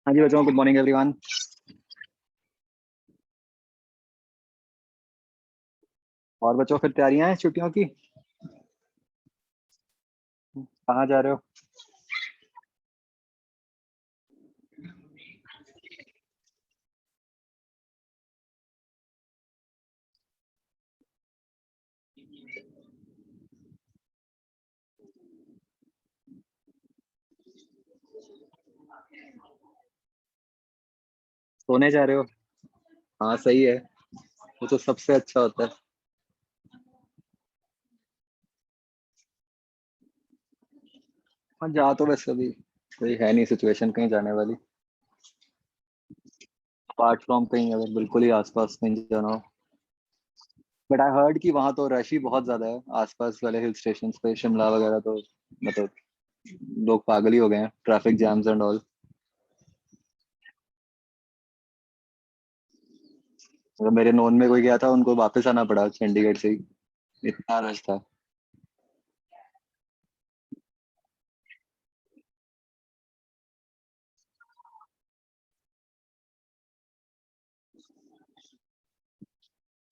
हाँ जी बच्चों, good morning everyone. और बच्चों, फिर तैयारियां हैं छुट्टियों की? कहाँ जा रहे हो? सोने जा रहे हो? हाँ सही है। वो तो सबसे अच्छा होता है। हाँ जा तो बस अभी कोई है नहीं सिचुएशन कहीं जाने वाली। अपार्ट फ्रॉम कहीं अगर बिल्कुल ही आसपास कहीं जाना हो। बट आई हर्ड कि वहाँ तो रश ही बहुत ज्यादा है आसपास वाले हिल स्टेशन पे, शिमला वगैरह तो मतलब लोग पागल ही हो गए हैं, ट्रैफिक जैम्स एंड ऑल। मेरे नोन में कोई गया था, उनको वापस आना पड़ा चंडीगढ़ से ही, इतना रश था।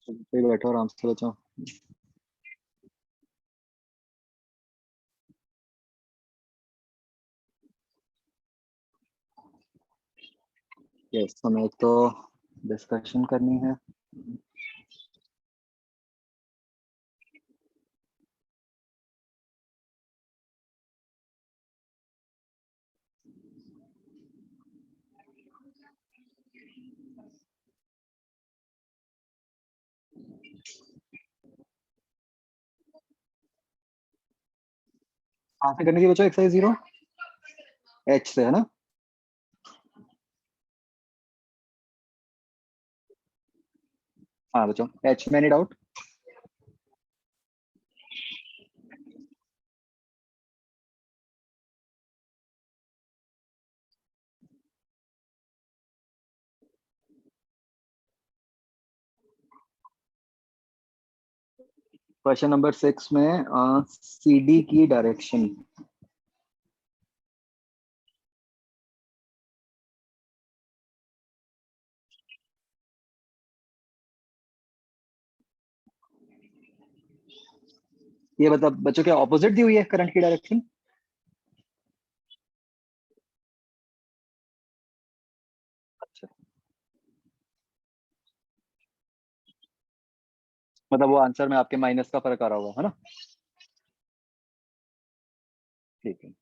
फिर बैठो आराम से बचो। यस, हमें तो डिस्कशन करनी है। कहाँ से करने की बच्चों एक्सरसाइज 0? एच से है ना? हाँ बच्चों, एच में एनी डाउट? क्वेश्चन नंबर 6 में सी डी की डायरेक्शन। ये मतलब बच्चों के ऑपोजिट दी हुई है करंट की डायरेक्शन? अच्छा, मतलब वो आंसर में आपके माइनस का फर्क आ रहा होगा, है ना? ठीक है।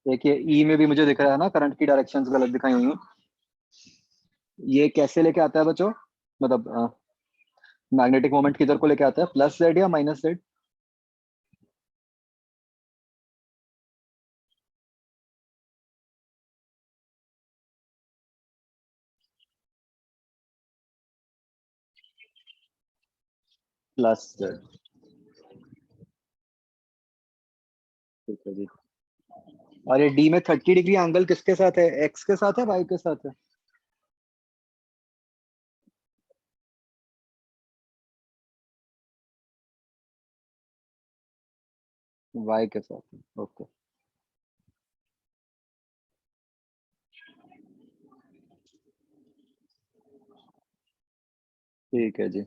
देखिए ई में भी मुझे दिख रहा है ना, करंट की डायरेक्शंस गलत दिखाई हुई हैं। ये कैसे लेके आता है बच्चों? मतलब मैग्नेटिक मोमेंट किधर को लेके आता है, प्लस जेड या माइनस जेड? Plus Z. ठीक है जी। और ये डी में 30 डिग्री एंगल किसके साथ है, एक्स के साथ है वाई के साथ है? वाई के साथ है, ओके। ठीक है जी।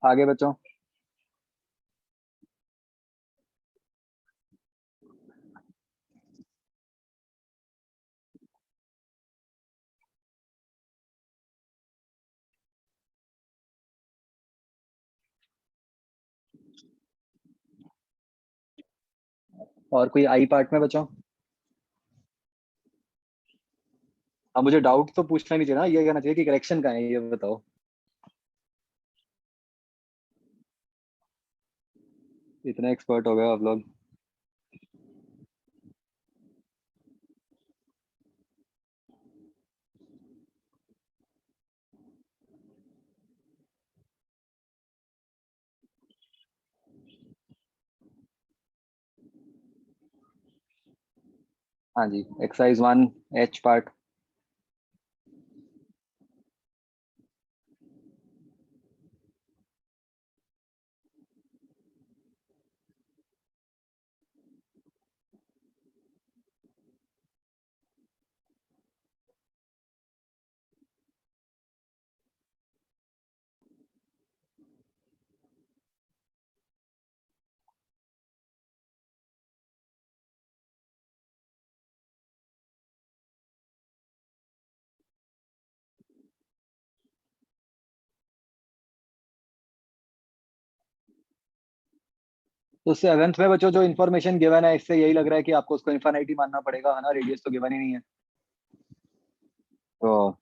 आगे बच्चों। और कोई आई पार्ट में बच्चों? अब मुझे डाउट तो पूछना नहीं चाहिए ना, ये कहना चाहिए कि करेक्शन का है, ये बताओ। इतने एक्सपर्ट हो गए आप लोग। हाँ जी, एक्सरसाइज 1 एच पार्ट। तो 7th में बच्चों जो इन्फॉर्मेशन गिवन है, इससे यही लग रहा है कि आपको उसको इन्फिनिटी मानना पड़ेगा, है ना? रेडियस तो गिवन ही नहीं है। तो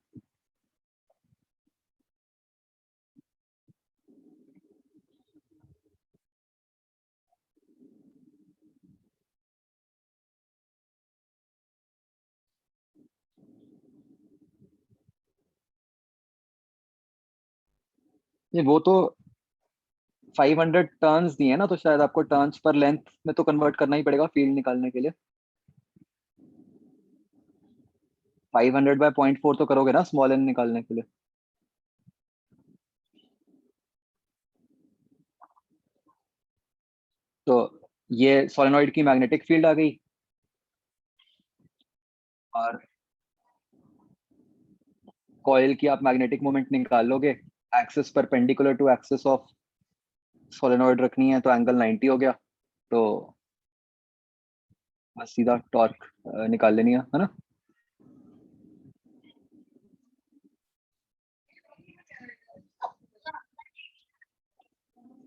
ये वो तो 500 टर्न्स दिए ना, तो शायद आपको टर्न्स पर लेंथ में तो कन्वर्ट करना ही पड़ेगा फील्ड निकालने के लिए। 500/0.4 तो करोगे ना स्मॉल एन निकालने के लिए। तो ये सोलेनोइड की मैग्नेटिक फील्ड आ गई। और कॉइल की आप मैग्नेटिक मोमेंट निकाल लोगे, axis perpendicular to axis of solenoid रखनी है, तो एंगल 90 हो गया। तो बस सीधा टॉर्क निकाल लेनी है ना?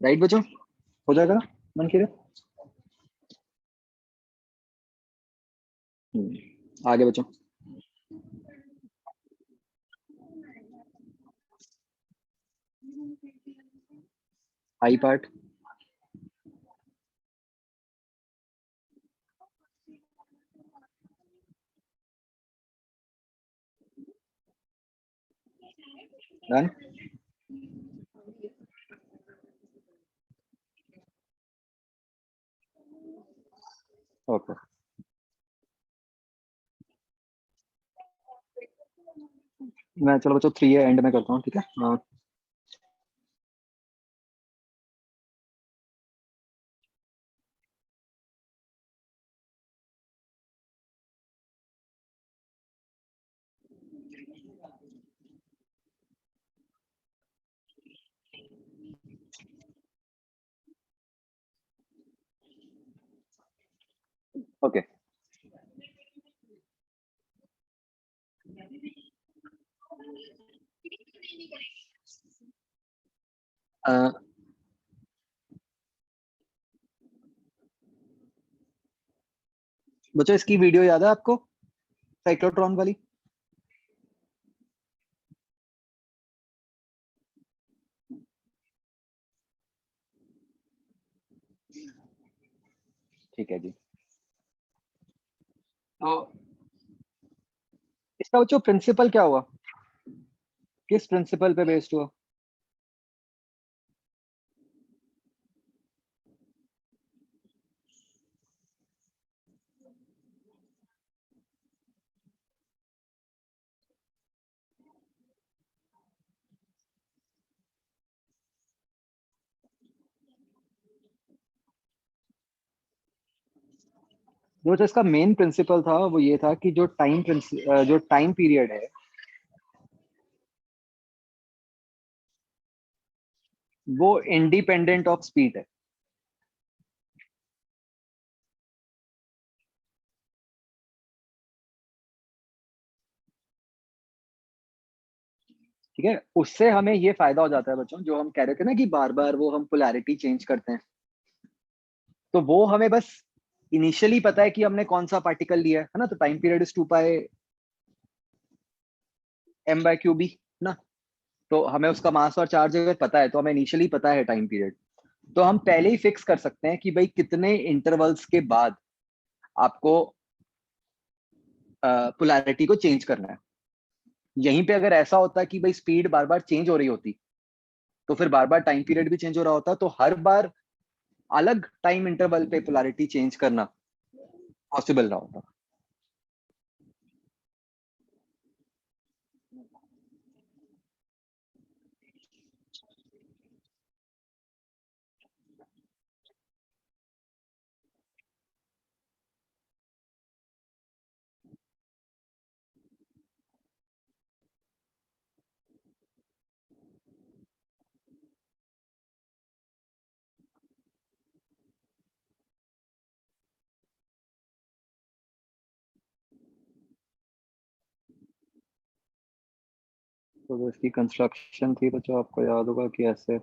राइट बच्चों, हो जाएगा ना मन की? आगे बच्चों। आई पार्ट। डन। ओके, मैं चलो बच्चों 3 एंड में करता हूँ, ठीक है? हाँ। ओके। बच्चों इसकी वीडियो याद है आपको, साइक्लोट्रॉन वाली? ठीक है जी। तो इसका बच्चों प्रिंसिपल क्या हुआ, किस प्रिंसिपल पे बेस्ड हुआ? जो इसका मेन प्रिंसिपल था वो ये था कि जो टाइम पीरियड है वो इंडिपेंडेंट ऑफ स्पीड है। ठीक है, उससे हमें ये फायदा हो जाता है बच्चों, जो हम कह रहे थे ना कि बार बार वो हम पोलैरिटी चेंज करते हैं, तो वो हमें बस इनिशियली पता है कि हमने कौन सा पार्टिकल लिया है ना? तो टाइम पीरियड इज 2πm/क्यूबी ना। तो हमें उसका मास और चार्ज अगर पता है, तो हमें इनिशियली पता है टाइम पीरियड, तो हम पहले ही फिक्स कर सकते हैं कि भाई कितने इंटरवल्स के बाद आपको पोलैरिटी को चेंज करना है। यहीं पे अगर ऐसा होता है कि भाई स्पीड बार बार चेंज हो रही होती, तो फिर बार बार टाइम पीरियड भी चेंज हो रहा होता, तो हर बार अलग टाइम इंटरवल पे पोलैरिटी चेंज करना पॉसिबल ना होता। तो जो इसकी कंस्ट्रक्शन थी तो जो आपको याद होगा कि ऐसे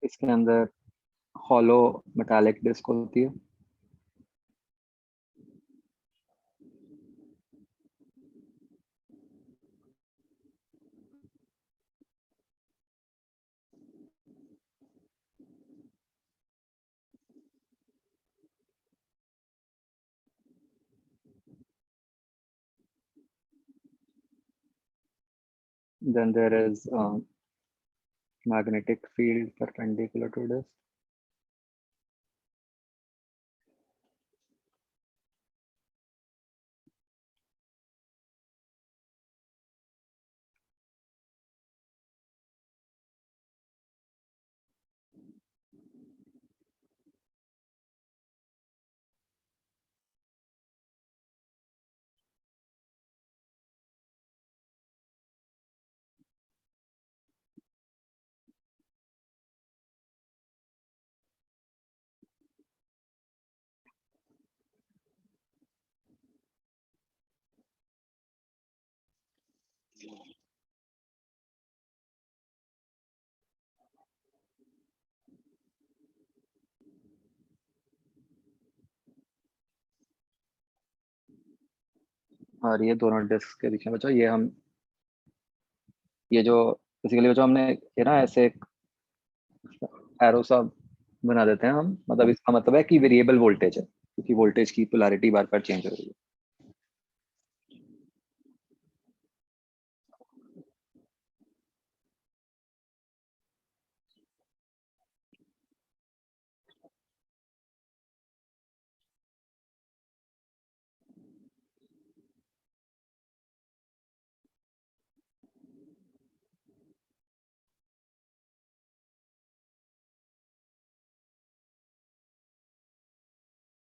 इसके अंदर हॉलो मेटालिक डिस्क होती है। Then there is magnetic field perpendicular to disk. और ये दोनों डिस्क के बीच में बच्चों ये जो बेसिकली बच्चों हमने ये ना ऐसे एक एरो सा बना देते हैं हम, मतलब इसका मतलब है कि वेरिएबल वोल्टेज है क्योंकि वोल्टेज की पोलैरिटी बार बार चेंज हो रही है।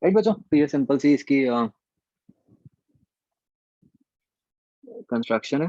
राइट बच्चों, तो ये सिंपल सी इसकी कंस्ट्रक्शन है।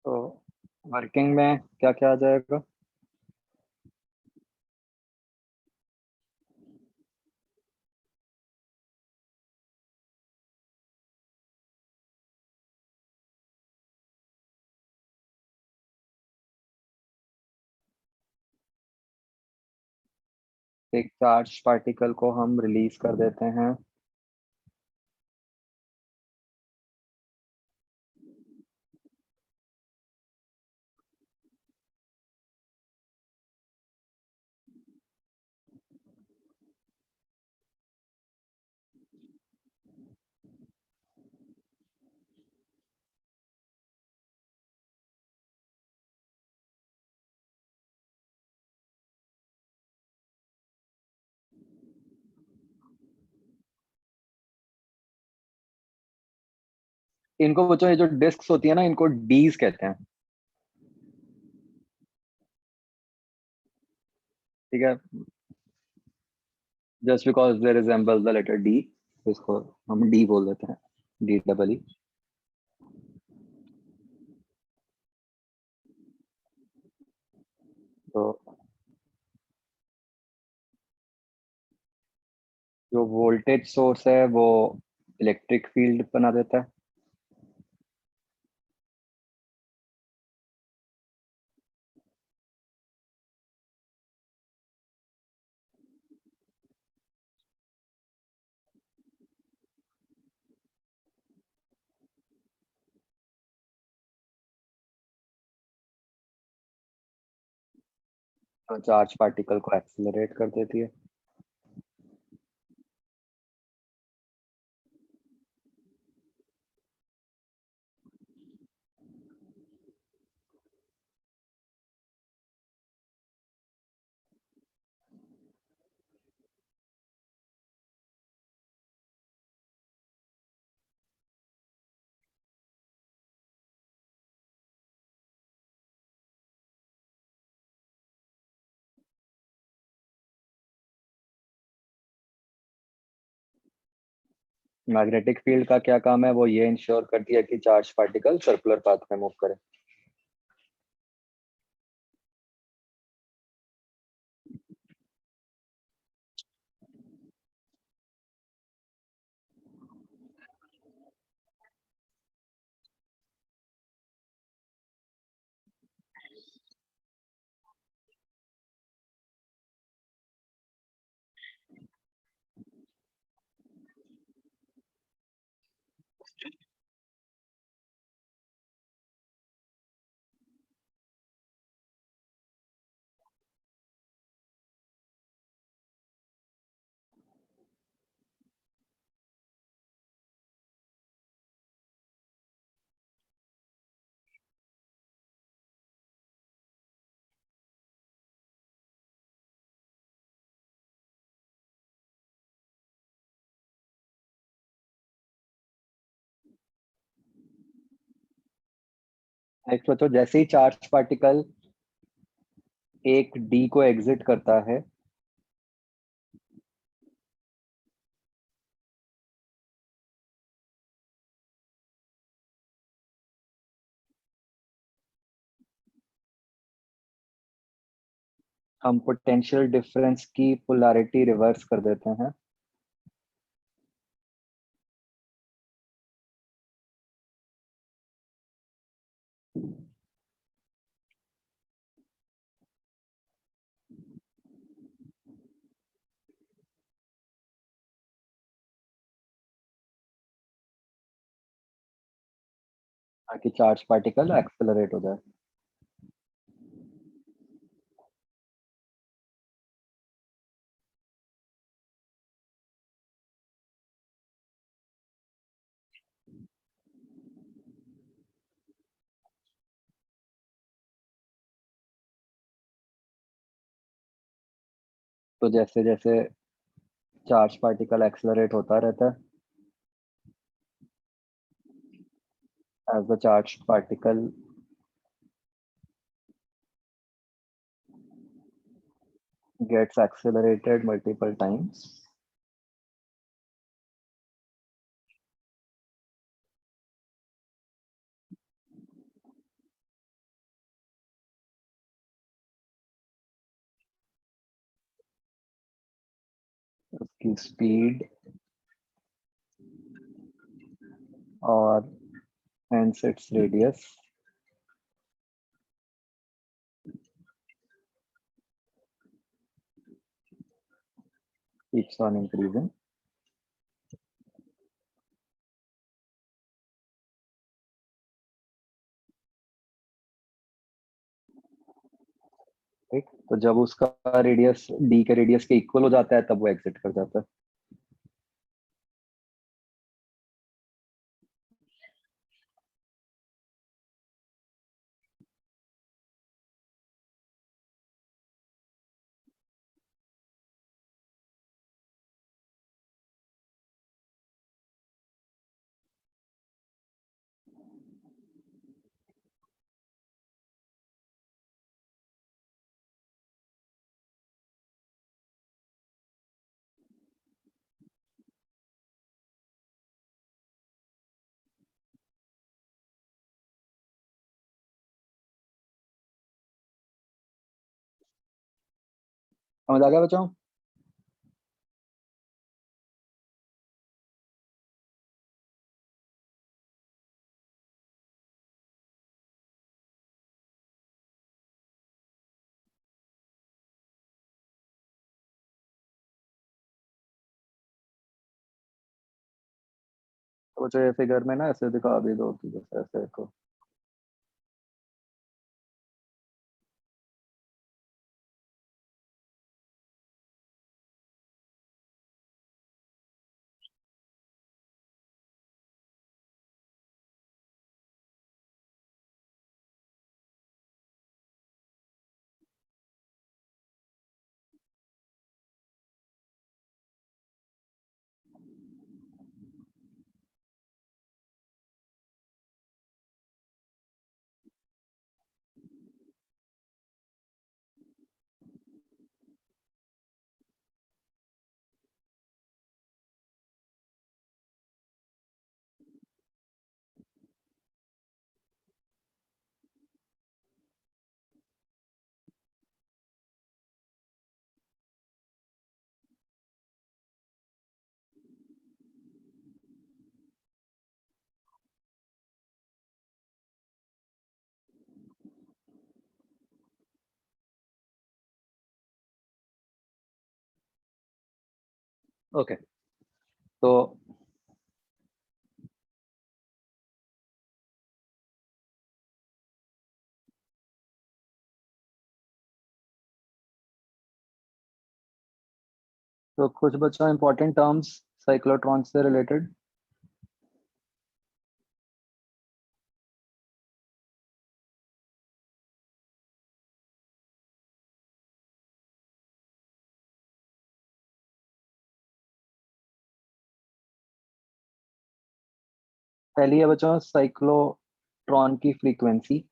तो वर्किंग में क्या क्या आ जाएगा? एक चार्ज पार्टिकल को हम रिलीज कर देते हैं। इनको बच्चों ये जो डिस्क्स होती है ना, इनको डीज कहते हैं। ठीक है, just because they resemble the letter D, इसको हम डी बोल देते हैं, डी डबल ई। तो जो वोल्टेज सोर्स है वो इलेक्ट्रिक फील्ड बना देता है। तो चार्ज पार्टिकल को एक्सेलरेट कर देती है। मैग्नेटिक फील्ड का क्या काम है, वो ये इंश्योर करती है कि चार्ज पार्टिकल सर्कुलर पाथ में मूव करे। एक सोचो, जैसे ही चार्ज पार्टिकल एक डी को एग्जिट करता है, हम पोटेंशियल डिफरेंस की पोलैरिटी रिवर्स कर देते हैं। ताकि चार्ज पार्टिकल एक्सेलरेट हो जाए। तो जैसे जैसे चार्ज पार्टिकल एक्सेलरेट होता रहता है, as the charged particle gets accelerated multiple times, उसकी स्पीड और hence its radius keeps on increasing. ठीक, तो जब उसका रेडियस डी के रेडियस के इक्वल हो जाता है, तब वो एग्जिट कर जाता है। समझ आ गया बच्चों? तो बच्चों, ये फिगर में ना ऐसे दिखा भी दो कि जैसे ऐसे को। ओके, तो कुछ बच्चों इंपॉर्टेंट टर्म्स साइक्लोट्रॉन से रिलेटेड। पहली है बच्चों साइक्लोट्रॉन की फ्रीक्वेंसी।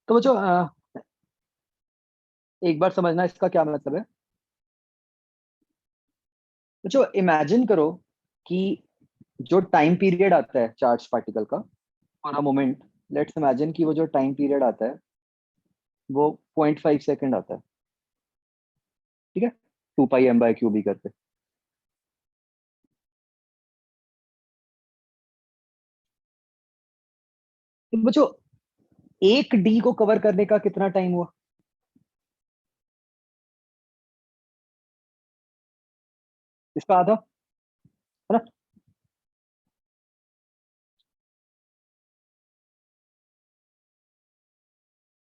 तो बच्चों एक बार समझना इसका क्या मतलब है। बच्चों इमेजिन करो कि जो टाइम पीरियड आता है चार्ज पार्टिकल का for a moment, let's imagine कि वो जो टाइम पीरियड आता है वो 0.5 सेकंड आता है। ठीक है, 2 पाई m/क्यूब करके। तो बच्चों एक डी को कवर करने का कितना टाइम हुआ? इसका आधा, है ना।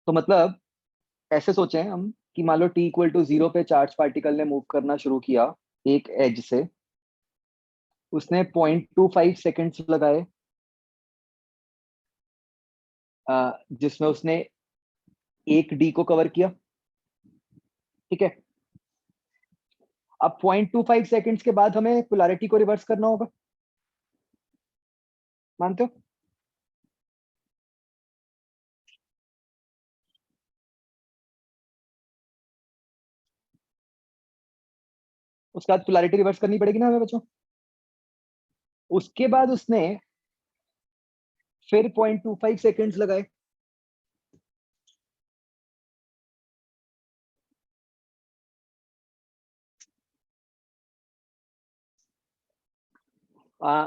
तो मतलब ऐसे सोचें हम कि मान लो t = 0 पे चार्ज पार्टिकल ने मूव करना शुरू किया एक एज से। उसने 0.25 सेकेंड्स लगाए, जिसमें उसने एक डी को कवर किया। ठीक है, अब 0.25 सेकेंड्स के बाद हमें पोलैरिटी को रिवर्स करना होगा, मानते हो? उसके बाद पोलैरिटी रिवर्स करनी पड़ेगी ना हमें बच्चों। उसके बाद उसने फिर 0.25 सेकेंड्स लगाए। आ,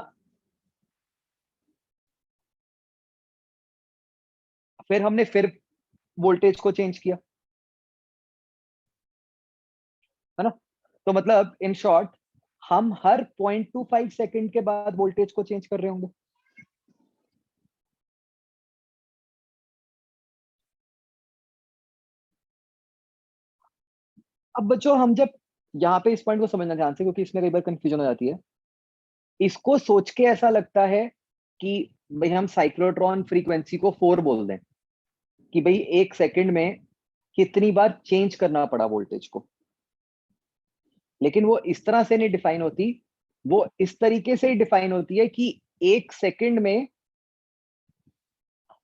फिर हमने फिर वोल्टेज को चेंज किया, है ना। तो मतलब इन शॉर्ट हम हर 0.25 सेकेंड के बाद वोल्टेज को चेंज कर रहे होंगे। अब बच्चों हम जब यहाँ पे इस पॉइंट को समझना ध्यान से, क्योंकि इसमें कई बार कंफ्यूजन हो जाती है। इसको सोच के ऐसा लगता है कि भाई हम साइक्लोट्रॉन फ्रीक्वेंसी को 4 बोल दें, कि भाई एक सेकंड में कितनी बार चेंज करना पड़ा वोल्टेज को। लेकिन वो इस तरह से नहीं डिफाइन होती। वो इस तरीके से ही डिफाइन होती है कि एक सेकंड में,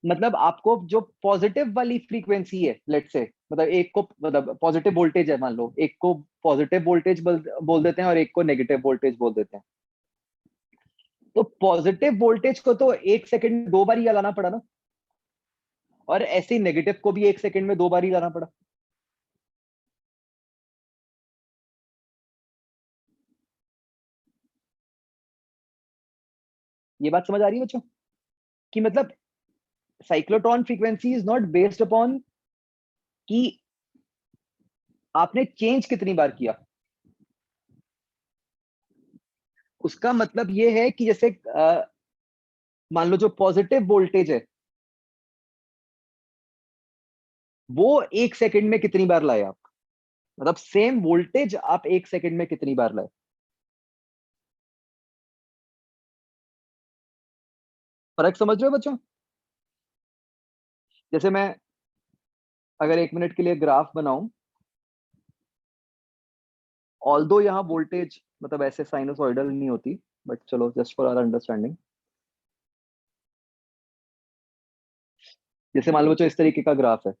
मतलब आपको जो पॉजिटिव वाली फ्रीक्वेंसी है, लेट से मतलब एक को, मतलब पॉजिटिव वोल्टेज है, मान लो एक को पॉजिटिव वोल्टेज बोल देते हैं और एक को नेगेटिव वोल्टेज बोल देते हैं। तो पॉजिटिव वोल्टेज को तो एक सेकंड में 2 बार ही लगाना पड़ा ना, और ऐसे ही नेगेटिव को भी एक सेकंड में 2 बार ही लगाना पड़ा। ये बात समझ आ रही है बच्चों, कि मतलब cyclotron frequency is not based upon कि आपने चेंज कितनी बार किया। उसका मतलब ये है कि जैसे मान लो जो पॉजिटिव वोल्टेज है वो एक सेकंड में कितनी बार लाए आप, मतलब सेम वोल्टेज आप एक सेकंड में कितनी बार लाए। फर्क समझ रहे हो बच्चों? जैसे मैं अगर 1 मिनट के लिए ग्राफ बनाऊं, ऑल्दो यहाँ वोल्टेज मतलब ऐसे साइनोसॉइडल नहीं होती, बट चलो जस्ट फॉर आवर अंडरस्टैंडिंग। जैसे मान लो बच्चों इस तरीके का ग्राफ है,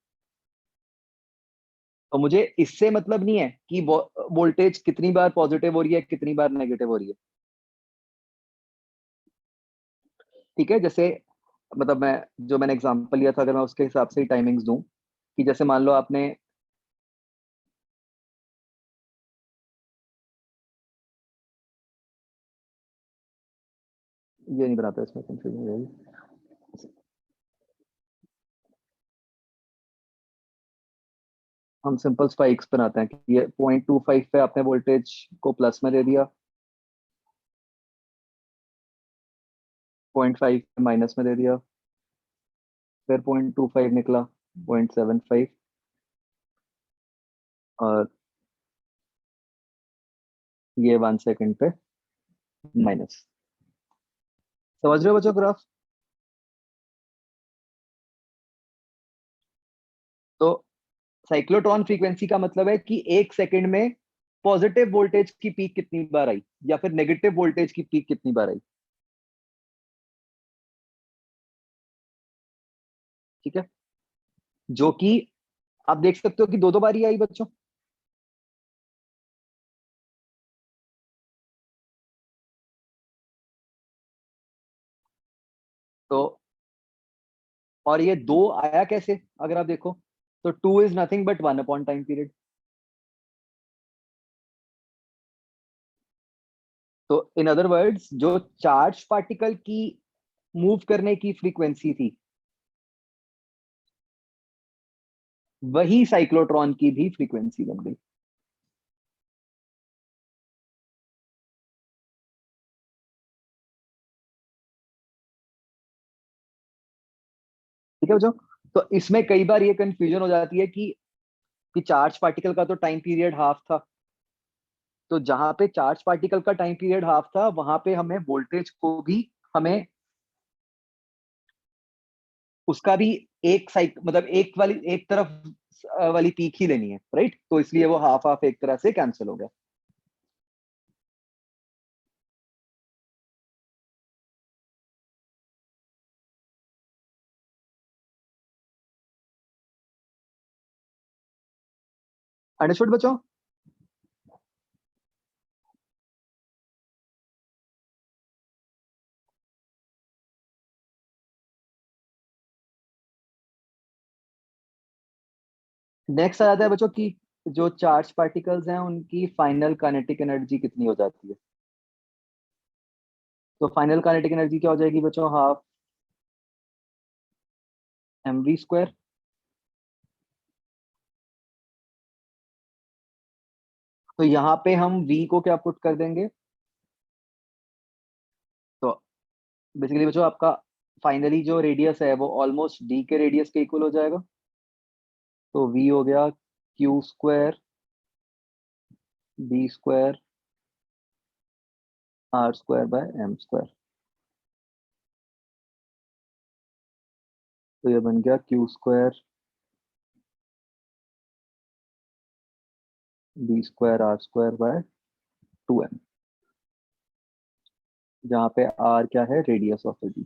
तो मुझे इससे मतलब नहीं है कि वोल्टेज कितनी बार पॉजिटिव हो रही है कितनी बार नेगेटिव हो रही है। ठीक है, जैसे मतलब मैं जो मैंने एग्जांपल लिया था, अगर मैं उसके हिसाब से ही टाइमिंग्स दूं, कि जैसे मान लो आपने ये नहीं बनाता, इसमें कंफ्यूजन हो जाएगी। हम सिंपल स्पाइक्स बनाते हैं कि ये 0.25 पे आपने वोल्टेज को प्लस में दे दिया, 0.5 पे माइनस में दे दिया, फिर 0.25 निकला, 0.75, और ये 1 सेकंड पे माइनस। समझ रहे हो बच्चों ग्राफ? तो साइक्लोट्रॉन फ्रीक्वेंसी का मतलब है कि 1 सेकंड में पॉजिटिव वोल्टेज की पीक कितनी बार आई, या फिर नेगेटिव वोल्टेज की पीक कितनी बार आई। ठीक है, जो कि आप देख सकते हो कि दो दो बार ही आई बच्चों। तो और ये दो आया कैसे, अगर आप देखो, तो 2 is nothing but 1 upon time period. तो इन अदर वर्ड्स, जो चार्ज पार्टिकल की मूव करने की फ्रीक्वेंसी थी, वही साइक्लोट्रॉन की भी फ्रीक्वेंसी बन गई। ठीक है बच्चों? तो इसमें कई बार ये कंफ्यूजन हो जाती है कि चार्ज पार्टिकल का तो टाइम पीरियड हाफ था, तो जहां पे चार्ज पार्टिकल का टाइम पीरियड हाफ था, वहां पे हमें वोल्टेज को भी, हमें उसका भी एक साइक मतलब एक वाली, एक तरफ वाली पीक ही लेनी है, राइट? तो इसलिए वो हाफ हाफ एक तरह से कैंसिल हो गया। अंडरस्टूड बच्चों? नेक्स्ट आ जाता है बच्चों की जो चार्ज पार्टिकल्स हैं उनकी फाइनल काइनेटिक एनर्जी कितनी हो जाती है। तो फाइनल काइनेटिक एनर्जी क्या हो जाएगी बच्चों? Half mv square. तो यहाँ पे हम v को क्या पुट कर देंगे? तो बेसिकली बच्चों आपका फाइनली जो रेडियस है वो ऑलमोस्ट d के रेडियस के इक्वल हो जाएगा। तो v हो गया q² b² r² / m²। तो ये बन गया q² b²r² / 2m, जहाँ पे r क्या है? Radius of the.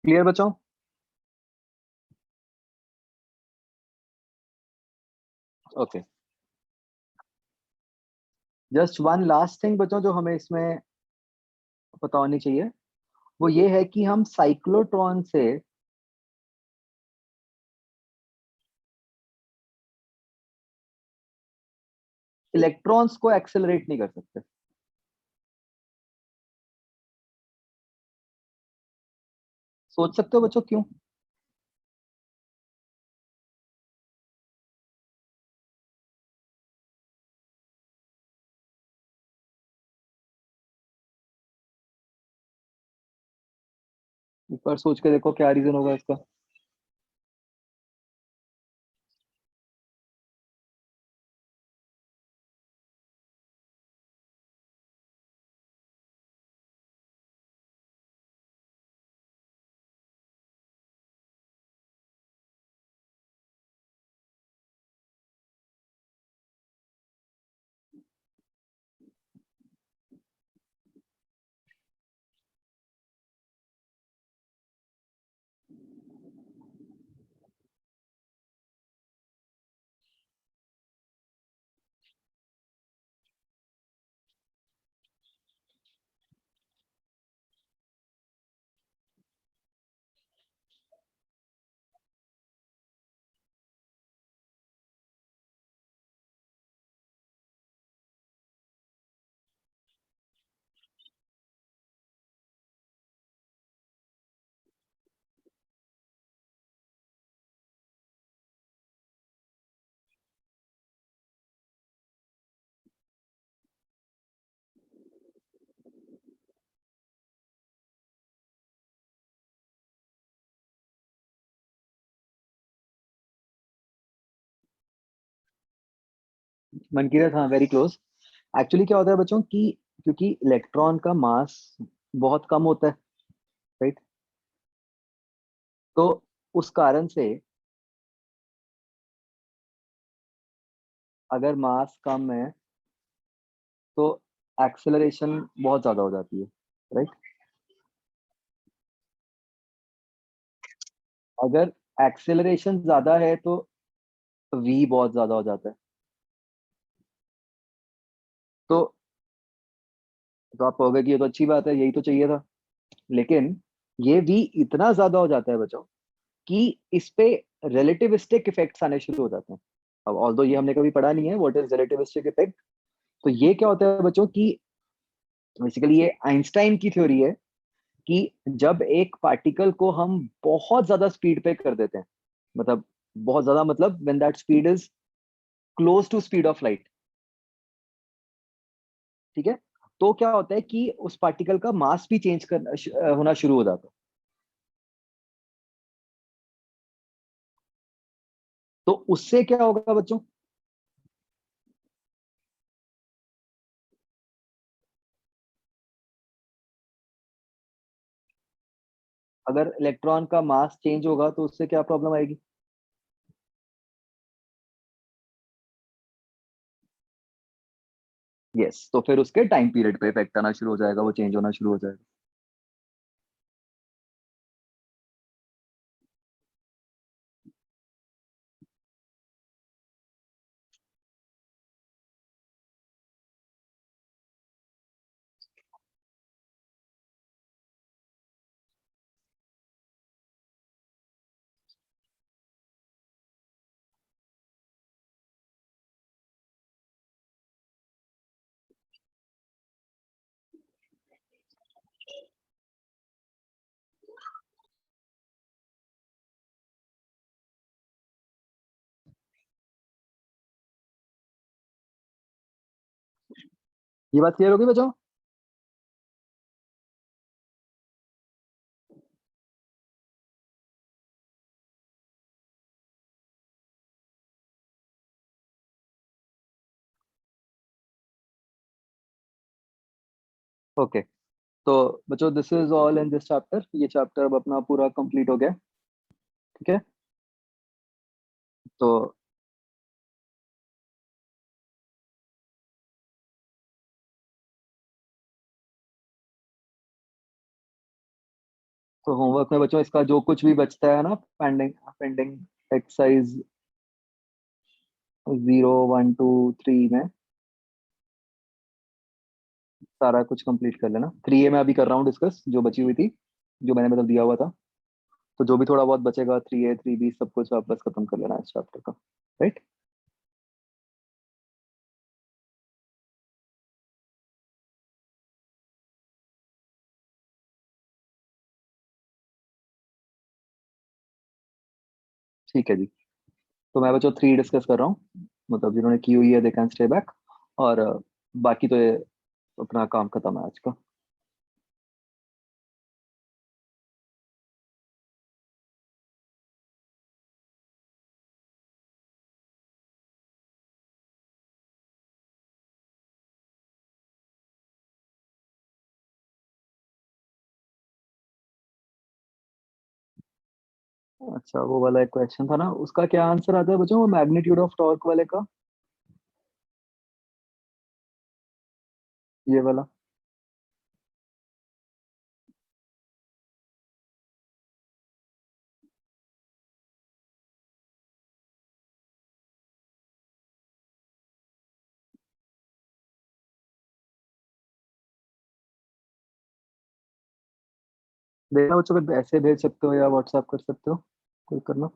क्लियर बच्चों? Okay, just one last thing बच्चों जो हमें इसमें पता होनी चाहिए, वो ये है कि हम साइक्लोट्रॉन से इलेक्ट्रॉन्स को एक्सेलरेट नहीं कर सकते। सोच सकते हो बच्चों क्यों? एक बार सोच के देखो क्या रीजन होगा इसका। मन की रथ, हाँ, वेरी क्लोज। एक्चुअली क्या होता है बच्चों कि क्योंकि इलेक्ट्रॉन का मास बहुत कम होता है, राइट? तो उस कारण से अगर मास कम है तो एक्सेलरेशन बहुत ज्यादा हो जाती है, राइट? अगर एक्सेलरेशन ज्यादा है तो वी बहुत ज्यादा हो जाता है। तो आप कहोगे कि ये तो अच्छी बात है, यही तो चाहिए था। लेकिन ये वी इतना ज्यादा हो जाता है बच्चों कि इस पे रिलेटिविस्टिक इफेक्ट्स आने शुरू हो जाते हैं। अब ऑल्दो ये हमने कभी पढ़ा नहीं है व्हाट इज रिलेटिविस्टिक इफेक्ट। तो ये क्या होता है बच्चों कि बेसिकली ये आइंस्टाइन की थ्योरी है कि जब एक पार्टिकल को हम बहुत ज्यादा स्पीड पे कर देते हैं, मतलब बहुत ज्यादा, मतलब when that speed is close to speed of light, ठीक है, तो क्या होता है कि उस पार्टिकल का मास भी चेंज होना शुरू हो जाता है। तो उससे क्या होगा बच्चों? अगर इलेक्ट्रॉन का मास चेंज होगा तो उससे क्या प्रॉब्लम आएगी? यस, तो फिर उसके टाइम पीरियड पे इफेक्ट आना शुरू हो जाएगा, वो चेंज होना शुरू हो जाएगा। ये बात क्लियर होगी बच्चों? ओके, तो बच्चों this is all in this chapter. ये चैप्टर अब अपना पूरा कंप्लीट हो गया, ठीक है? तो होमवर्क में बच्चों इसका जो कुछ भी बचता है ना, पेंडिंग पेंडिंग एक्सरसाइज 0, 1, 2, 3 में सारा कुछ कंप्लीट कर लेना। 3A में अभी कर रहा हूँ डिस्कस, जो बची हुई थी, जो मैंने मतलब दिया हुआ था। तो जो भी थोड़ा बहुत बचेगा 3A 3B सब कुछ वापस खत्म कर लेना है इस चैप्टर का, राइट? ठीक है जी। तो मैं बच्चों 3 डिस्कस कर रहा हूँ, मतलब जिन्होंने की हुई है दे कैन स्टे बैक। और बाकी तो ये अपना काम खत्म है आज का। अच्छा, वो वाला एक क्वेश्चन था ना, उसका क्या आंसर आता है बच्चों, वो मैग्नीट्यूड ऑफ टॉर्क वाले का? ये वाला? देखना बच्चों, अगर ऐसे भेज सकते हो या व्हाट्सएप कर सकते हो, कोई करना।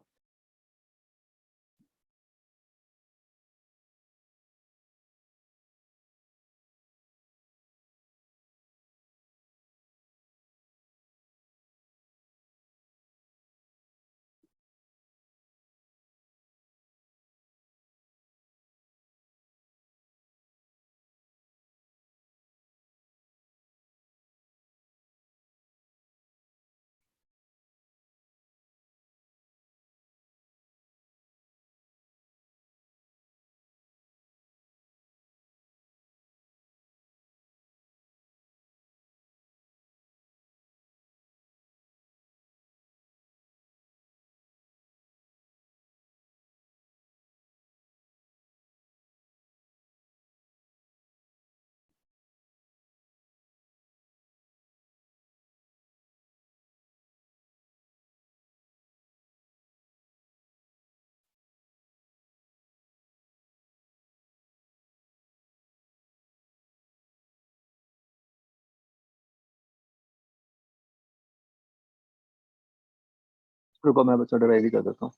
रुको मैं बच्चा ड्राइव ही कर देता हूँ।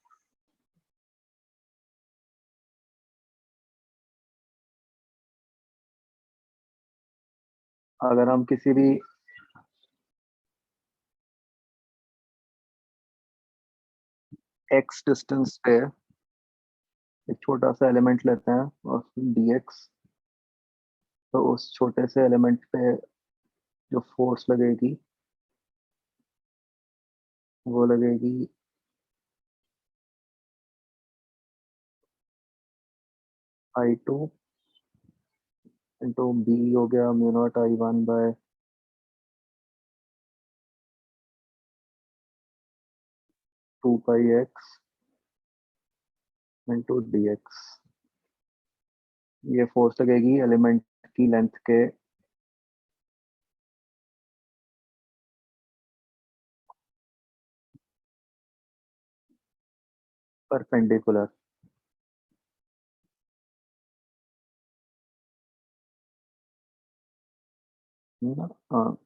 अगर हम किसी भी एक्स डिस्टेंस पे एक छोटा सा एलिमेंट लेते हैं और dx, तो उस छोटे से एलिमेंट पे जो फोर्स लगेगी वो लगेगी I2 इंटू बी, हो गया म्यू नॉट I1 बाय 2 पाई x इंटू dx। ये फोर्स लगेगी एलिमेंट की लेंथ के परपेंडिकुलर। हाँ,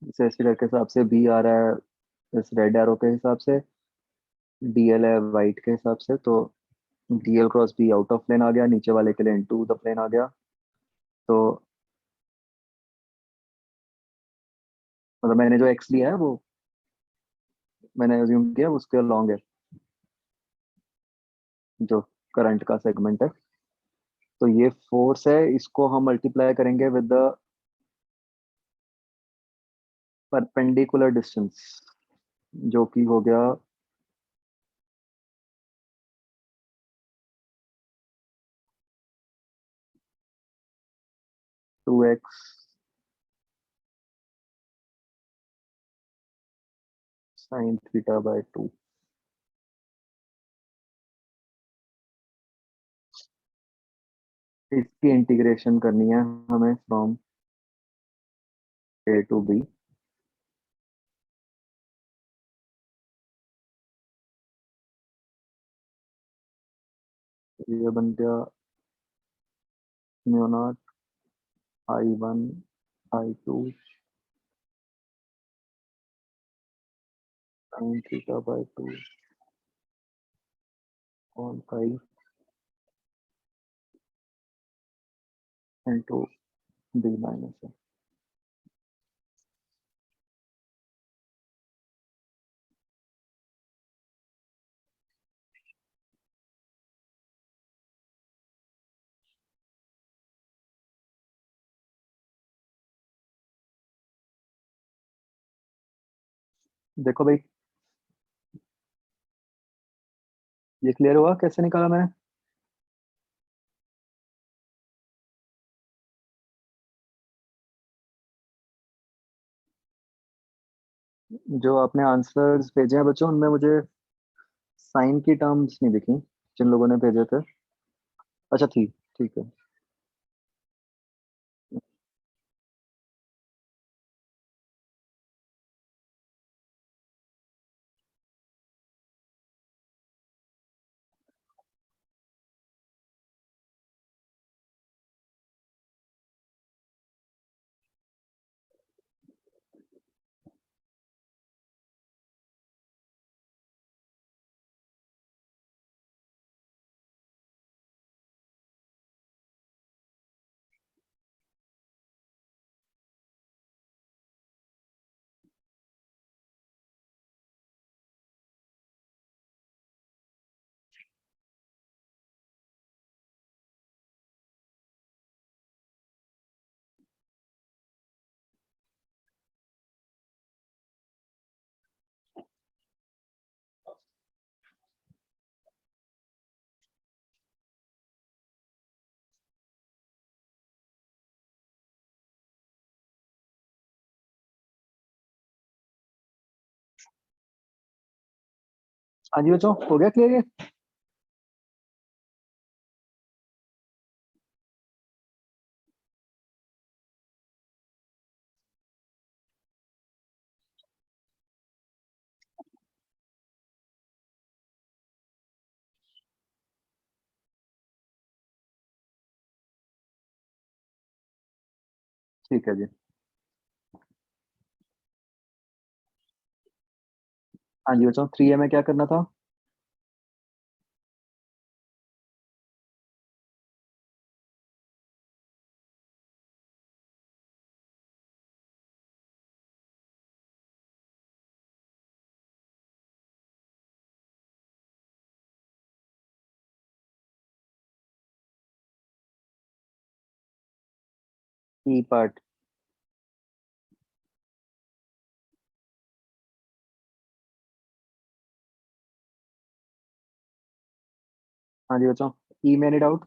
जैसे इस फिगर के हिसाब से बी आ रहा है इस रेड एरो के हिसाब से, डीएल है वाइट के हिसाब से, तो dl cross B out of plane आ गया, नीचे वाले के लिए इनटू द प्लेन आ गया। तो मतलब मैंने जो एक्स लिया है वो मैंने अज्यूम किया उसके लॉन्ग है, जो करंट का सेगमेंट है। तो ये फोर्स है, इसको हम मल्टीप्लाई करेंगे विद द परपेंडिकुलर डिस्टेंस, जो कि हो गया 2x साइन थीटा बाय 2। इसकी इंटीग्रेशन करनी है हमें फ्रॉम ए टू बी। ये बन गया mu naught I1 I2 sine theta by 2 on pi into B minus है। देखो भाई, ये क्लियर हुआ कैसे निकाला मैंने? जो आपने आंसर्स भेजे हैं बच्चों, उनमें मुझे साइन की टर्म्स नहीं दिखी जिन लोगों ने भेजे थे। अच्छा ठीक, ठीक है। हाँ जी बच्चों, हो गया क्लियर ये? ठीक है जी। हाँ जी बच्चों, 3A में क्या करना था? ई पार्ट। हाँ जी बच्चों, ई में एनी डाउट?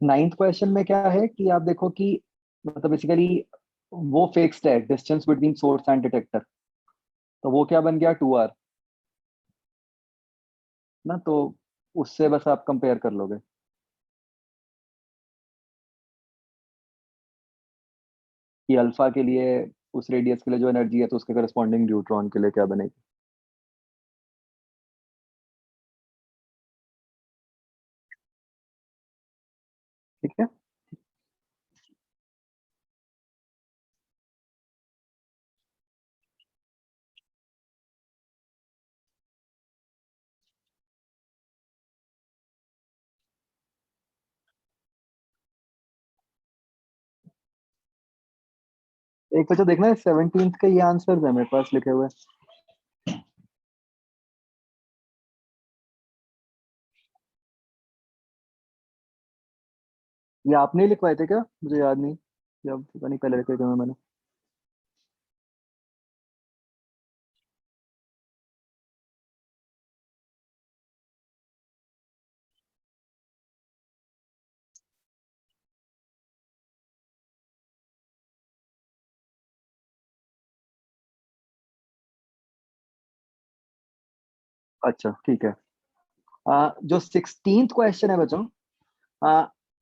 9th क्वेश्चन में क्या है कि आप देखो कि मतलब बेसिकली वो फिक्स्ड है, distance between source and detector. तो वो क्या बन गया, 2R ना। तो उससे बस आप कंपेयर कर लोगे कि अल्फा के लिए, उस रेडियस के लिए जो एनर्जी है, तो उसके करस्पॉन्डिंग न्यूट्रॉन के लिए क्या बनेगी। ठीक है। एक बच्चा देखना है, 17th के ये आंसर है मेरे पास लिखे हुए। ये आपने लिखवाए थे क्या? मुझे याद नहीं, या पता नहीं पहले लिखे थे मैंने। अच्छा ठीक है। जो 16th क्वेश्चन है बच्चों,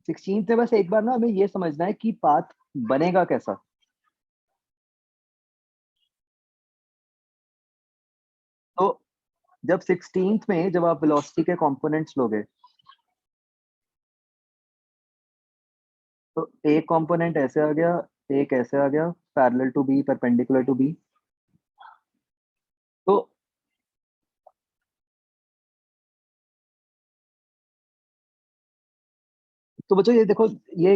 16th में बस एक बार ना हमें ये समझना है कि पाथ बनेगा कैसा। तो जब 16th में जब आप वेलोसिटी के कंपोनेंट्स लोगे, तो एक कंपोनेंट ऐसे आ गया, एक ऐसे आ गया, parallel to B, perpendicular to B. तो तो बच्चों ये देखो, ये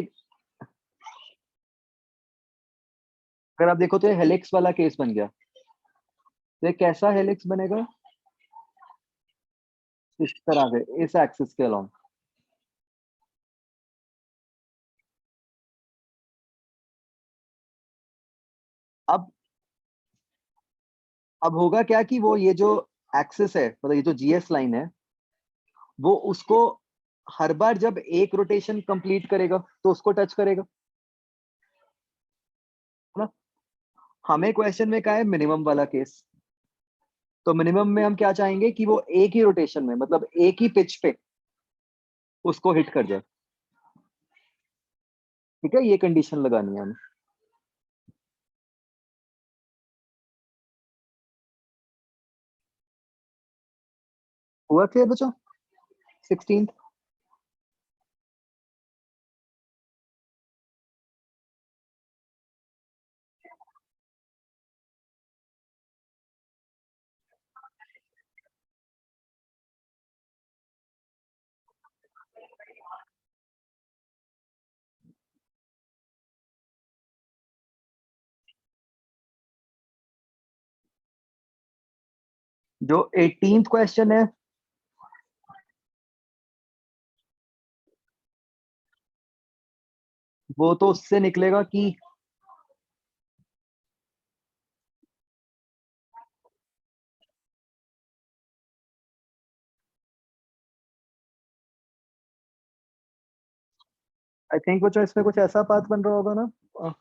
अगर आप देखो तो ये हेलिक्स वाला केस बन गया। तो ये कैसा हेलिक्स बनेगा? इस तरह से, इस एक्सिस के अलोंग। अब अब होगा क्या कि वो ये जो एक्सिस है, मतलब ये जो जीएस लाइन है, वो उसको हर बार जब एक रोटेशन कंप्लीट करेगा तो उसको टच करेगा, है ना। हमें क्वेश्चन में क्या है, मिनिमम वाला केस। तो मिनिमम में हम क्या चाहेंगे कि वो एक ही रोटेशन में, मतलब एक ही पिच पे उसको हिट कर जाए। ठीक है, ये कंडीशन लगानी है हमें। हुआ क्लियर बच्चों? 16। जो 18th क्वेश्चन है, वो तो उससे निकलेगा कि आई थिंक बच्चों इसमें कुछ ऐसा पाथ बन रहा होगा ना। अ,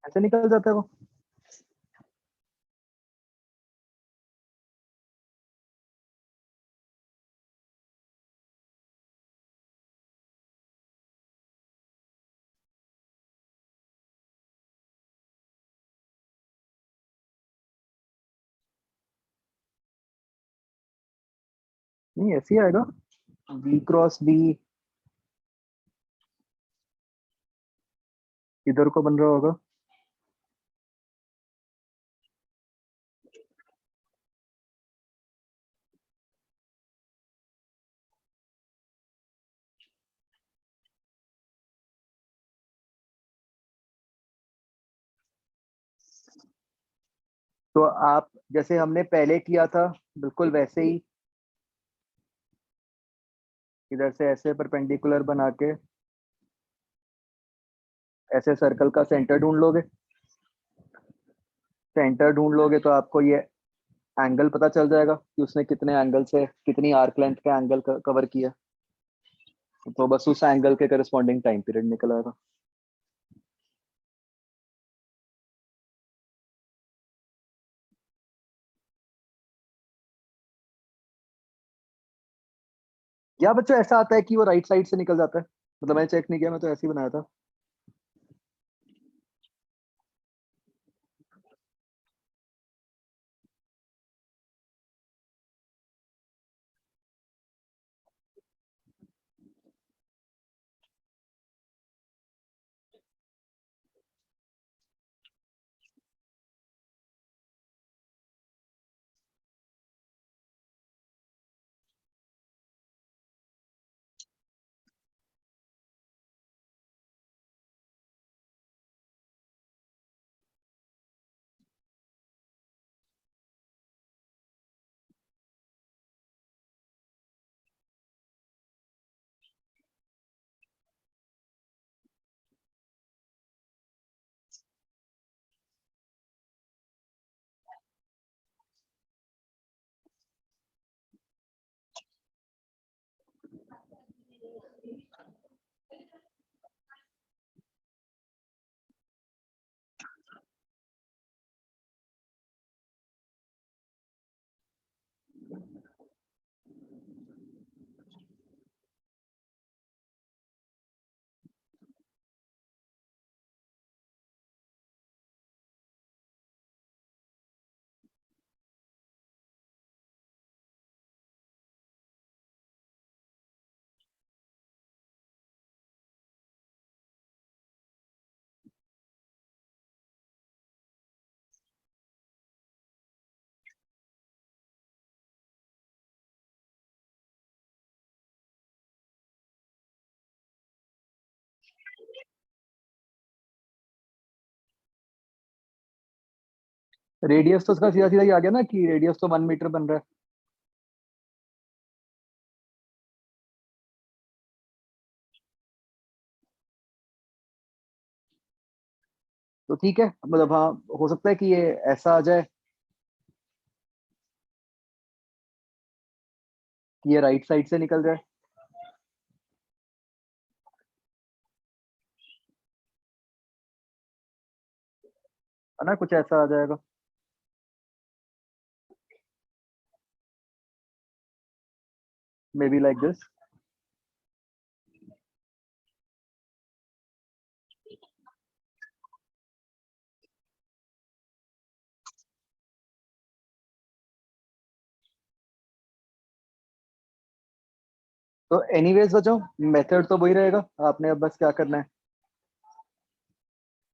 ऐसे निकल जाता है वो। नहीं ऐसे ही आएगा, बी क्रॉस बी इधर को बन रहा होगा। तो आप जैसे हमने पहले किया था बिल्कुल वैसे ही इधर से ऐसे परपेंडिकुलर बना के ऐसे सर्कल का सेंटर ढूंढ लोगे। सेंटर ढूंढ लोगे तो आपको ये एंगल पता चल जाएगा कि उसने कितने एंगल से कितनी आर्क लेंथ का एंगल कवर किया। तो बस उस एंगल के करस्पॉन्डिंग टाइम पीरियड निकल आएगा। या बच्चों ऐसा आता है कि वो राइट साइड से निकल जाता है, मतलब मैंने चेक नहीं किया, मैं तो ऐसे ही बनाया था। रेडियस तो उसका सीधा सीधा ही आ गया ना कि रेडियस तो 1 मीटर बन रहा है। तो ठीक है, मतलब हाँ, हो सकता है कि ये ऐसा आ जाए कि ये राइट साइड से निकल जाए, है ना, कुछ ऐसा आ जाएगा। May be like this. तो एनीवेज बच्चों, मेथड तो वही रहेगा, आपने अब बस क्या करना है,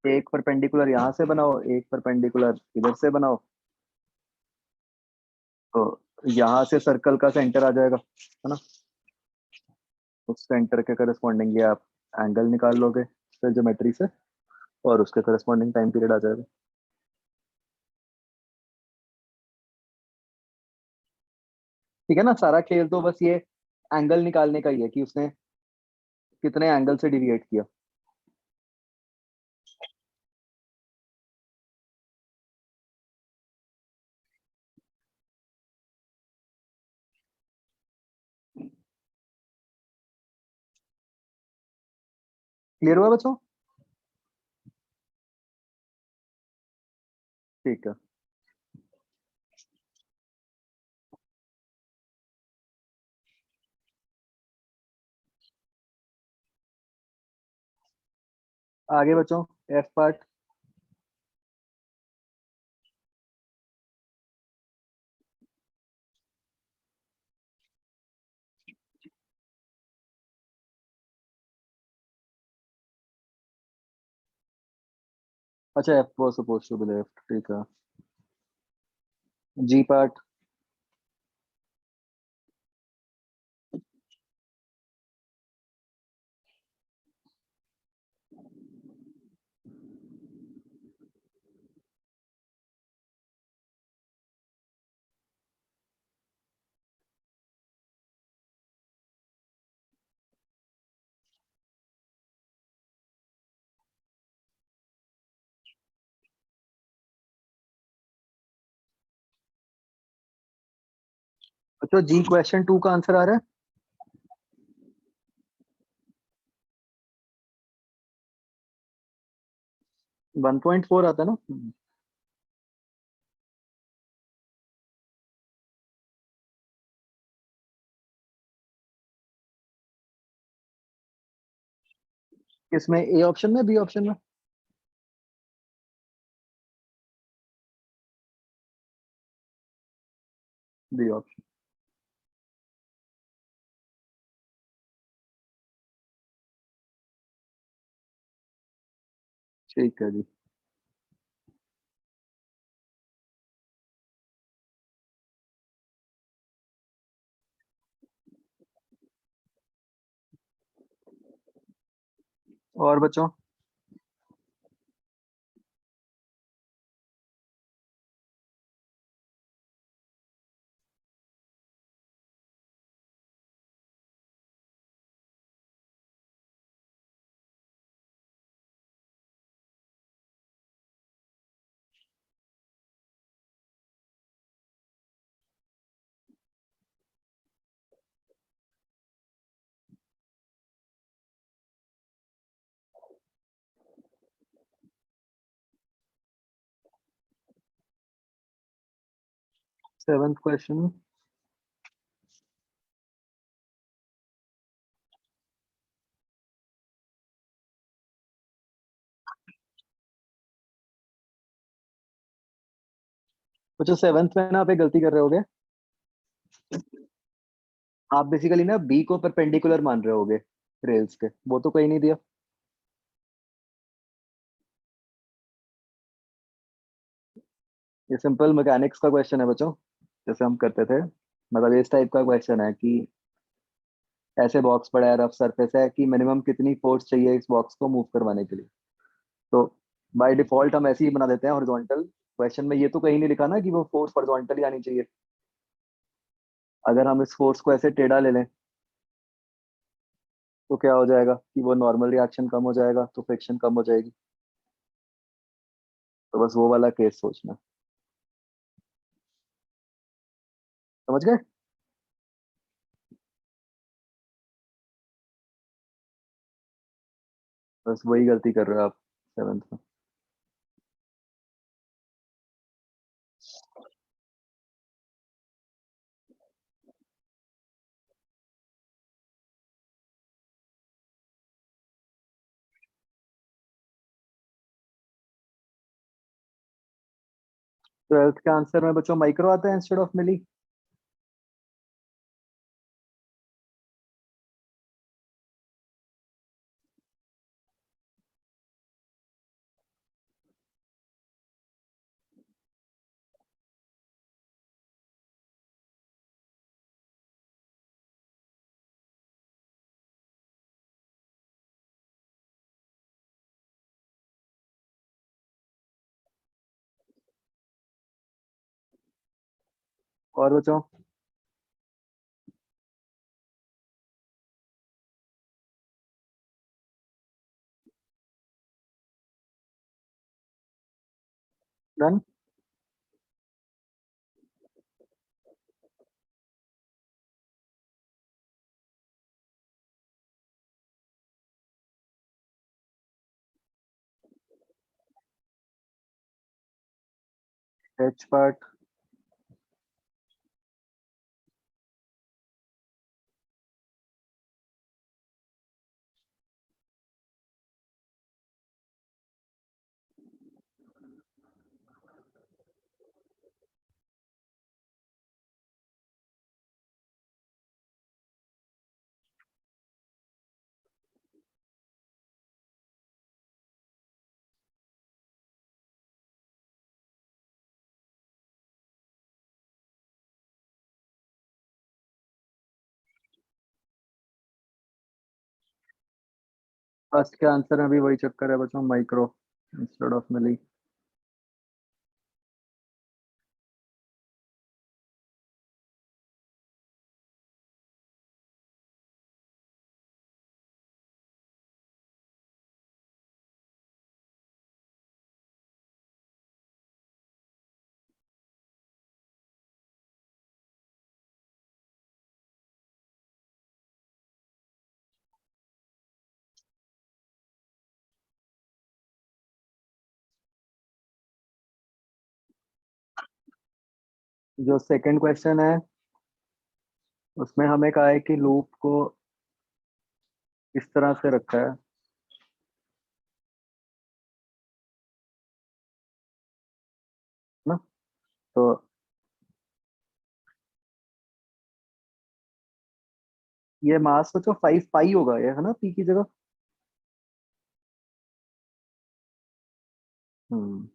एक परपेंडिकुलर यहाँ से बनाओ, एक परपेंडिकुलर इधर से बनाओ। तो यहाँ से सर्कल का सेंटर आ जाएगा, है ना। उस सेंटर के करस्पॉन्डिंग ये आप एंगल निकाल लोगे फिर ज्योमेट्री से, और उसके करस्पॉन्डिंग टाइम पीरियड आ जाएगा। ठीक है ना, सारा खेल तो बस ये एंगल निकालने का ही है कि उसने कितने एंगल से डिविएट किया। क्लियर हुआ बच्चों? ठीक है। आगे बच्चों, एफ पार्ट। अच्छा, F was suppose to be left, ठीक है। G part. अच्छा, जी क्वेश्चन टू का आंसर आ रहा 1.4 आता है ना। किसमें, ए ऑप्शन में, बी ऑप्शन में? B option. ठीक है जी। और बच्चों। 7th question. बच्चों 7th में ना आप एक गलती कर रहे होगे। आप बेसिकली ना बी को परपेंडिकुलर मान रहे होगे रेल्स के, वो तो कहीं नहीं दिया। ये सिंपल मैकेनिक्स का क्वेश्चन है बच्चों, जैसे हम करते थे। मतलब इस टाइप का क्वेश्चन है कि ऐसे बॉक्स पड़ा है, रफ सरफेस है, कि मिनिमम कितनी फोर्स चाहिए इस बॉक्स को मूव करवाने के लिए। तो बाय डिफॉल्ट हम ऐसे ही बना देते हैं हॉरिजॉन्टल। क्वेश्चन में ये तो कहीं नहीं लिखा ना कि वो फोर्स हॉरिजॉन्टल ही आनी चाहिए। अगर हम इस फोर्स को ऐसे टेढ़ा ले लें तो क्या हो जाएगा कि वो नॉर्मल रिएक्शन कम हो जाएगा, तो फ्रिक्शन कम हो जाएगी। तो बस वो वाला केस सोचना। समझ गए? बस वही गलती कर रहे हो आप 7th में। 12th के आंसर में बच्चों माइक्रो आता है इंस्टेड ऑफ मिली। और बच्चों। डन। H part. फर्स्ट के आंसर में भी वही चक्कर है बच्चों, माइक्रो इंस्टेड ऑफ मिली। जो सेकंड क्वेश्चन है उसमें हमें कहा है कि लूप को इस तरह से रखा है ना, तो ये मास बच्चों 5 पाई होगा ये, है ना, पी की जगह। हम्म।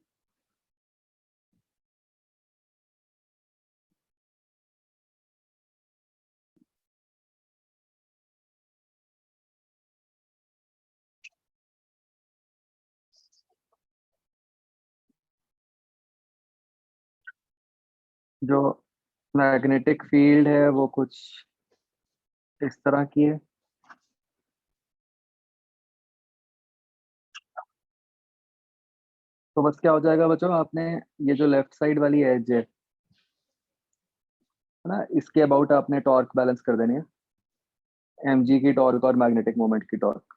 जो मैग्नेटिक फील्ड है वो कुछ इस तरह की है। तो बस क्या हो जाएगा बच्चों, आपने ये जो लेफ्ट साइड वाली एज है ना, इसके अबाउट आपने टॉर्क बैलेंस कर देनी है, mg की टॉर्क और मैग्नेटिक मोमेंट की टॉर्क,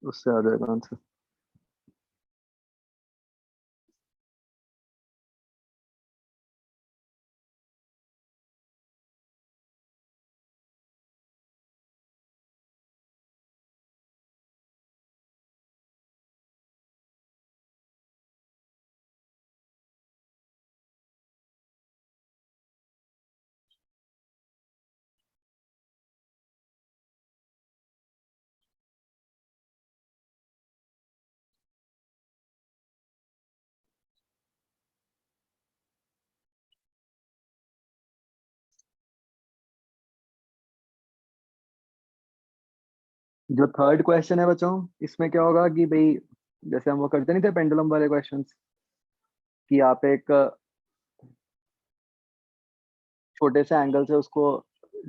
उससे आ जाएगा आंसर। जो थर्ड क्वेश्चन है बच्चों, इसमें क्या होगा कि भाई जैसे हम वो करते नहीं थे पेंडुलम वाले क्वेश्चंस, कि आप एक छोटे से एंगल से उसको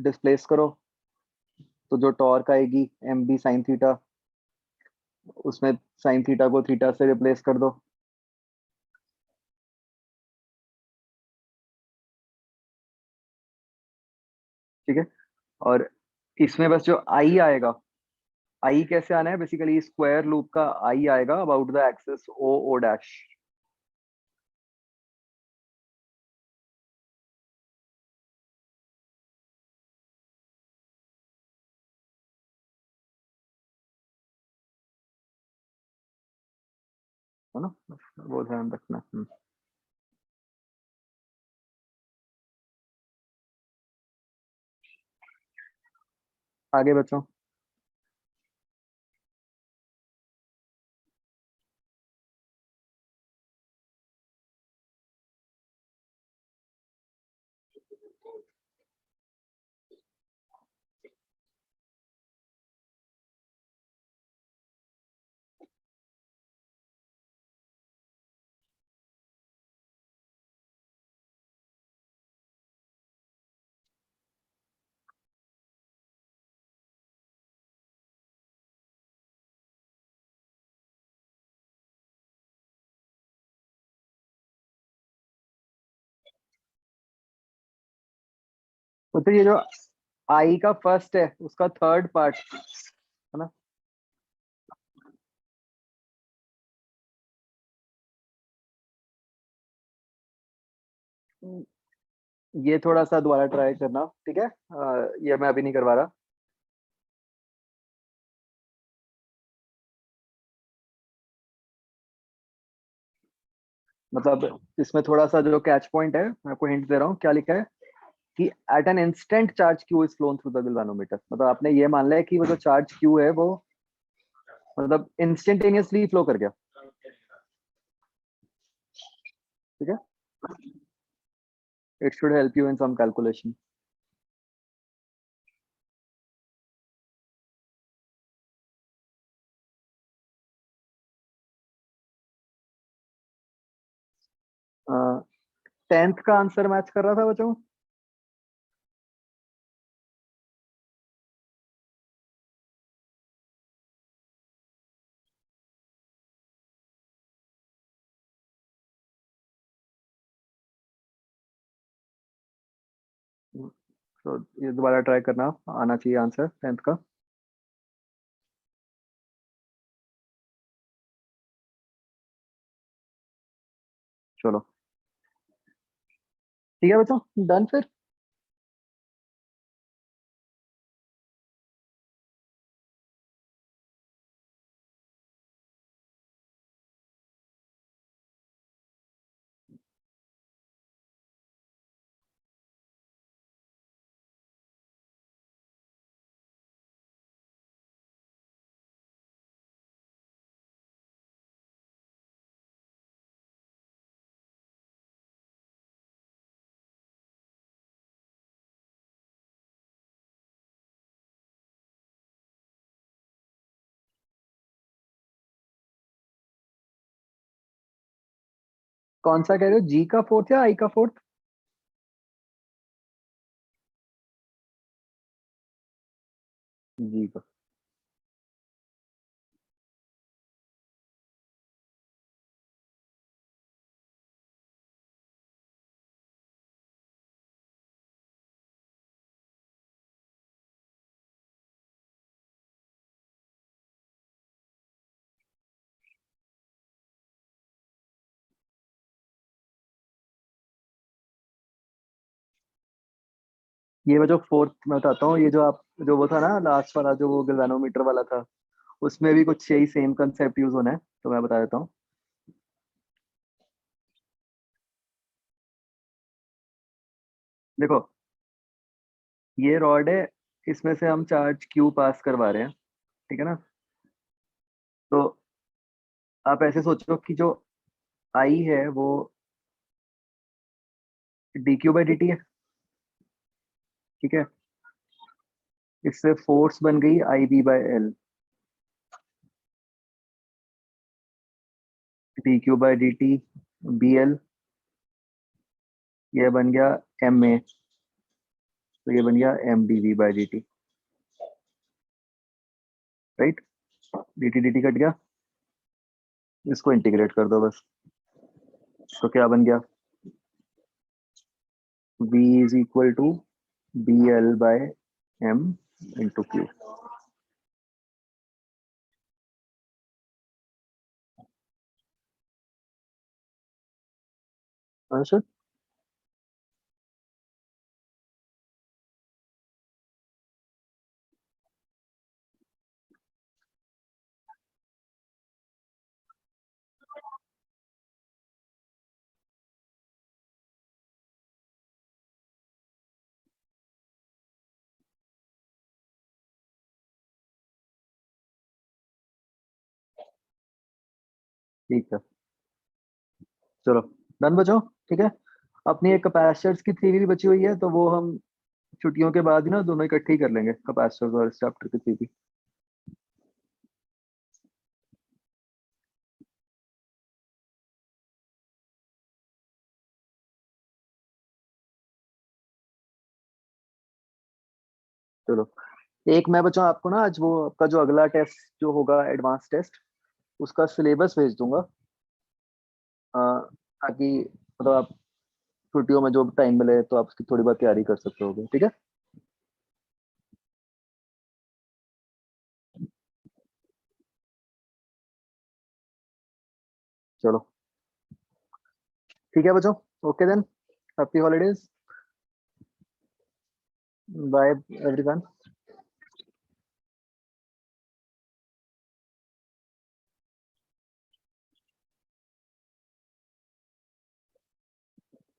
डिस्प्लेस करो, तो जो टॉर्क आएगी एम बी साइन थीटा, उसमें साइन थीटा को थीटा से रिप्लेस कर दो। ठीक है। और इसमें बस जो आई आएगा, आई कैसे आना है, बेसिकली स्क्वायर लूप का आई आएगा about the axis O O dash. है ना, वो ध्यान रखना। आगे बच्चों। तो ये जो आई का फर्स्ट है उसका थर्ड पार्ट, है ना, ये थोड़ा सा दोबारा ट्राई करना, ठीक है। ये मैं अभी नहीं करवा रहा। मतलब इसमें थोड़ा सा जो कैच पॉइंट है, मैं आपको हिंट दे रहा हूँ क्या लिखा है, कि at an instant charge Q is flown through the galvanometer. मतलब आपने ये मान लिया है कि वो जो चार्ज क्यू है वो मतलब इंस्टेंटेनियसली फ्लो कर गया। ठीक है, it should help you in some calculation. 10th का आंसर मैच कर रहा था बच्चों। तो ये दोबारा ट्राई करना, आना चाहिए आंसर 10th का। चलो ठीक है बच्चों, डन फिर। कौन सा कह रहे हो, जी का फोर्थ या आई का फोर्थ? जी का। ये बच्चों फोर्थ मैं बताता हूँ, ये जो आप, जो वो था ना लास्ट वाला, जो वो गैल्वेनोमीटर वाला था, उसमें भी कुछ यही सेम कंसेप्ट यूज होना है, तो मैं बता देता हूँ। देखो, ये रॉड है, इसमें से हम चार्ज क्यू पास करवा रहे हैं, ठीक है ना। तो आप ऐसे सोचो कि जो आई है वो D Q by D T है, ठीक है। इससे फोर्स बन गई I B by L, D Q by D T B L, ये बन गया एम ए, तो ये बन गया M D V by D T, right. D T cut गया, इसको इंटीग्रेट कर दो बस। तो क्या बन गया, v is equal to B L by M into Q. Answer. ठीक है, चलो डन बचो, ठीक है। अपनी एक कैपेसिटर्स की थ्योरी भी बची हुई है, तो वो हम छुट्टियों के बाद ही ना दोनों इकट्ठे ही कर लेंगे, कैपेसिटर्स और इस चैप्टर की थ्योरी। चलो, एक मैं बच्चों आपको ना आज वो आपका जो अगला टेस्ट जो होगा एडवांस टेस्ट, उसका सिलेबस भेज दूंगा, ताकि मतलब आप छुट्टियों में जो टाइम मिले तो आप उसकी थोड़ी बहुत तैयारी कर सकते हो, ठीक है। चलो ठीक है बच्चों, okay then, happy holidays, bye everyone.